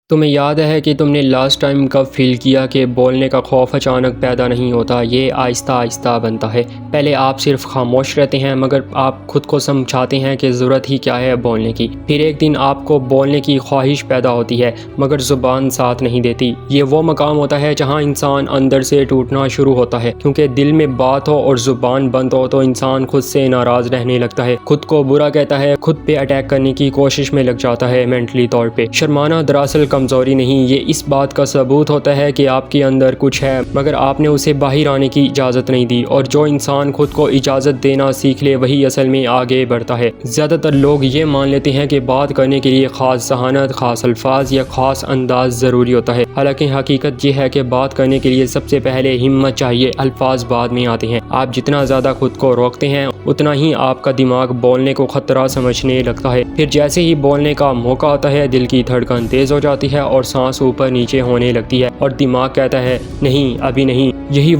तुम्हें याद है कि तुमने लास्ट टाइम कब फील किया कि बोलने का खौफ अचानक पैदा नहीं होता, ये आहिस्ता आहिस्ता बनता है। पहले आप सिर्फ खामोश रहते हैं, मगर आप खुद को समझाते हैं कि ज़रूरत ही क्या है बोलने की। फिर एक दिन आपको बोलने की ख्वाहिश पैदा होती है, मगर ज़ुबान साथ नहीं देती। ये वो मकाम होता है जहाँ इंसान अंदर से टूटना शुरू होता है, क्योंकि दिल में बात हो और ज़ुबान बंद हो तो इंसान खुद से नाराज़ रहने लगता है, खुद को बुरा कहता है, खुद पे अटैक करने की कोशिश में लग जाता है मेंटली तौर पे। शर्माना दरअसल कमज़ोरी नहीं, ये इस बात का सबूत होता है कि आपके अंदर कुछ है, मगर आपने उसे बाहर आने की इजाज़त नहीं दी। और जो इंसान खुद को इजाज़त देना सीख ले वही असल में आगे बढ़ता है। ज़्यादातर लोग ये मान लेते हैं कि बात करने के लिए ख़ास ज़हानत, ख़ास अल्फाज या ख़ास अंदाज ज़रूरी होता है। हालांकि हकीकत यह है कि बात करने के लिए सबसे पहले हिम्मत चाहिए, अल्फाज बाद में आते हैं। आप जितना ज़्यादा खुद को रोकते हैं उतना ही आपका दिमाग बोलने को ख़तरा समझने लगता है। फिर जैसे ही बोलने का मौका आता है दिल की धड़कन तेज़ हो जाती है और सांस ऊपर नीचे होने लगती है और दिमाग कहता है नहीं, अभी नहीं। यही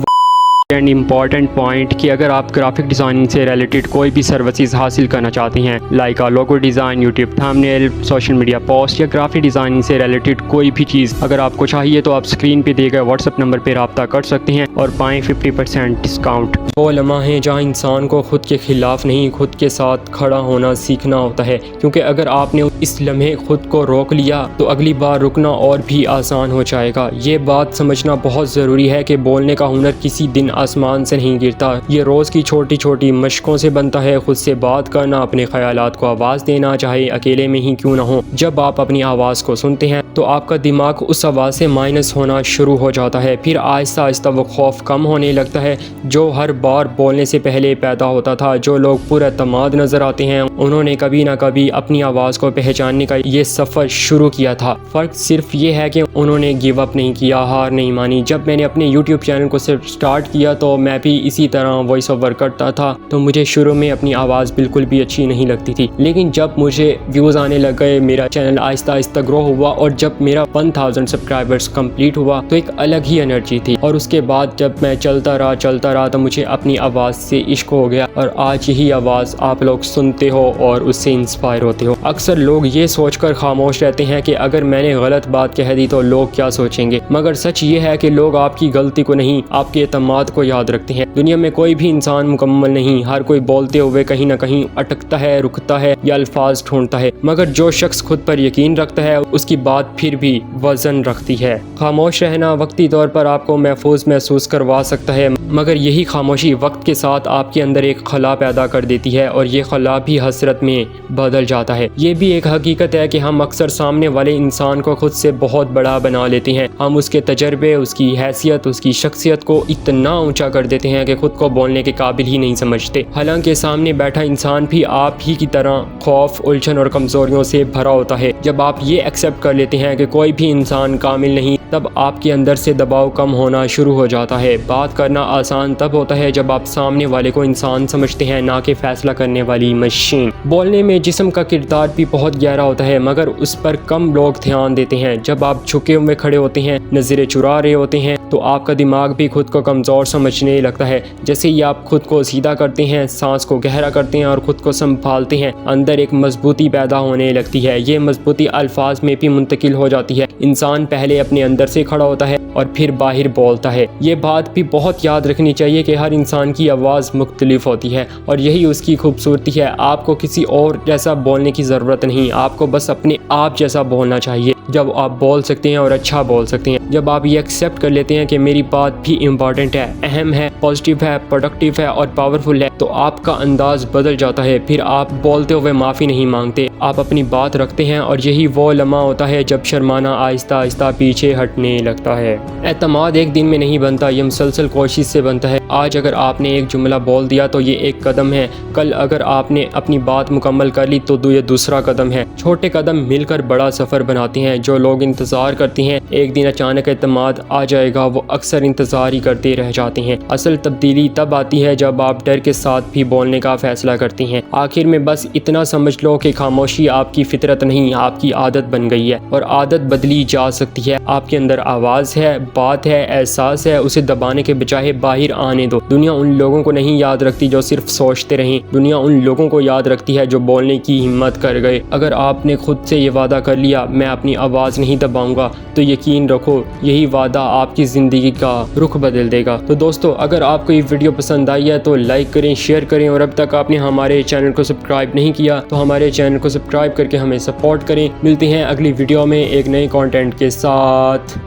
एंड इम्पॉर्टेंट पॉइंट कि अगर आप ग्राफिक डिज़ाइनिंग से रिलेटेड कोई भी सर्विसेज हासिल करना चाहते हैं, like logo design, YouTube thumbnail, social media post या ग्राफिक डिज़ाइनिंग से रिलेटेड कोई भी चीज़ अगर आपको चाहिए तो आप स्क्रीन पे दिए गए व्हाट्सएप नंबर पर रब्ता कर सकते हैं और पाएँ 50% डिस्काउंट। वो लम्हा है जहाँ इंसान को खुद के खिलाफ नहीं, खुद के साथ खड़ा होना सीखना होता है, क्योंकि अगर आपने इस लम्हे खुद को रोक लिया तो अगली बार रुकना और भी आसान हो जाएगा। ये बात समझना बहुत ज़रूरी है कि बोलने का हुनर किसी दिन आसमान से नहीं गिरता, ये रोज़ की छोटी छोटी मशकों से बनता है। खुद से बात करना, अपने ख्यालात को आवाज़ देना, चाहे अकेले में ही क्यों ना हो। जब आप अपनी आवाज़ को सुनते हैं तो आपका दिमाग उस आवाज़ से माइनस होना शुरू हो जाता है। फिर आहिस्ता आहिस्ता वो खौफ कम होने लगता है जो हर बार बोलने से पहले पैदा होता था। जो लोग पूरा एतमाद नज़र आते हैं उन्होंने कभी ना कभी अपनी आवाज़ को पहचानने का ये सफ़र शुरू किया था। फ़र्क सिर्फ ये है कि उन्होंने गिव अप नहीं किया, हार नहीं मानी। जब मैंने अपने यूट्यूब चैनल को सिर्फ स्टार्ट किया तो मैं भी इसी तरह वॉइस ओवर करता था, तो मुझे शुरू में अपनी आवाज़ बिल्कुल भी अच्छी नहीं लगती थी। लेकिन जब मुझे व्यूज़ आने लग गए, मेरा चैनल आहिस्ता आहिस्ता ग्रो हुआ और जब मेरा 1000 सब्सक्राइबर्स कंप्लीट हुआ तो एक अलग ही एनर्जी थी। और उसके बाद जब मैं चलता रहा तो मुझे अपनी आवाज़ से इश्क हो गया और आज यही आवाज़ आप लोग सुनते हो और उससे इंस्पायर होते हो। अक्सर लोग ये सोचकर खामोश रहते हैं कि अगर मैंने गलत बात कह दी तो लोग क्या सोचेंगे, मगर सच ये है कि लोग आपकी गलती को नहीं, आपके एतमाद को याद रखते हैं। दुनिया में कोई भी इंसान मुकम्मल नहीं, हर कोई बोलते हुए कहीं ना कहीं अटकता है, रुकता है या अल्फाज ढूंढता है, मगर जो शख्स खुद पर यकीन रखता है उसकी बात फिर भी वजन रखती है। खामोश रहना वक्ती तौर पर आपको महफूज महसूस करवा सकता है, मगर यही खामोशी वक्त के साथ आपके अंदर एक खला पैदा कर देती है और ये खला भी हसरत में बदल जाता है। ये भी एक हकीकत है कि हम अक्सर सामने वाले इंसान को खुद से बहुत बड़ा बना लेते हैं। हम उसके तजर्बे, उसकी हैसियत, उसकी शख्सियत को इतना ऊंचा कर देते हैं कि खुद को बोलने के काबिल ही नहीं समझते। हालांकि सामने बैठा इंसान भी आप ही की तरह खौफ, उलझन और कमजोरियों से भरा होता है। जब आप ये एक्सेप्ट कर लेते हैं कि कोई भी इंसान कामिल नहीं, तब आपके अंदर से दबाव कम होना शुरू हो जाता है। बात करना आसान तब होता है जब आप सामने वाले को इंसान समझते हैं, ना कि फैसला करने वाली मशीन। बोलने में जिस्म का किरदार भी बहुत गहरा होता है, मगर उस पर कम लोग ध्यान देते हैं। जब आप झुके हुए खड़े होते हैं, नज़रें चुरा रहे होते हैं, तो आपका दिमाग भी खुद को कमज़ोर समझने लगता है। जैसे ही आप खुद को सीधा करते हैं, सांस को गहरा करते हैं और खुद को संभालते हैं, अंदर एक मजबूती पैदा होने लगती है। ये मजबूती अल्फाज में भी मुंतकिल हो जाती है। इंसान पहले अपने अंदर से खड़ा होता है और फिर बाहर बोलता है। ये बात भी बहुत याद रखनी चाहिए कि हर इंसान की आवाज़ मुख्तलिफ होती है और यही उसकी खूबसूरती है। आपको किसी और जैसा बोलने की ज़रूरत नहीं, आपको बस अपने आप जैसा बोलना चाहिए। जब आप बोल सकते हैं और अच्छा बोल सकते हैं, जब आप ये एक्सेप्ट कर लेते हैं कि मेरी बात भी इम्पॉर्टेंट है, अहम है, पॉजिटिव है, प्रोडक्टिव है और पावरफुल है, तो आपका अंदाज बदल जाता है। फिर आप बोलते हुए माफ़ी नहीं मांगते, आप अपनी बात रखते हैं और यही वो लम्हा होता है जब शर्माना आहिस्ता आहिस्ता पीछे हटने लगता है। एतमाद एक दिन में नहीं बनता, ये मुसलसल कोशिश से बनता है। आज अगर आपने एक जुमला बोल दिया तो ये एक कदम है, कल अगर आपने अपनी बात मुकम्मल कर ली तो ये दूसरा कदम है। छोटे कदम मिलकर बड़ा सफ़र बनाते हैं। जो लोग इंतज़ार करते हैं एक दिन अचानक एतमाद आ जाएगा, वो अक्सर इंतज़ार ही करते रह जाते हैं। असल तब्दीली तब आती है जब आप डर के साथ भी बोलने का फ़ैसला करते हैं। आखिर में बस इतना समझ लो कि खामोशी आपकी फितरत नहीं, आपकी आदत बन गई है और आदत बदली जा सकती है। आपके अंदर आवाज़ है, बात है, एहसास है, उसे दबाने के बजाय बाहर आने आने दो। दुनिया उन लोगों को नहीं याद रखती जो सिर्फ सोचते रहें, दुनिया उन लोगों को याद रखती है जो बोलने की हिम्मत कर गए। अगर आपने खुद से ये वादा कर लिया मैं अपनी आवाज़ नहीं दबाऊंगा, तो यकीन रखो यही वादा आपकी ज़िंदगी का रुख बदल देगा। तो दोस्तों, अगर आपको ये वीडियो पसंद आई है तो लाइक करें, शेयर करें, और अब तक आपने हमारे चैनल को सब्सक्राइब नहीं किया तो हमारे चैनल को सब्सक्राइब करके हमें सपोर्ट करें। मिलते हैं अगली वीडियो में एक नए कंटेंट के साथ।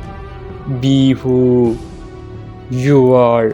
Be who you are.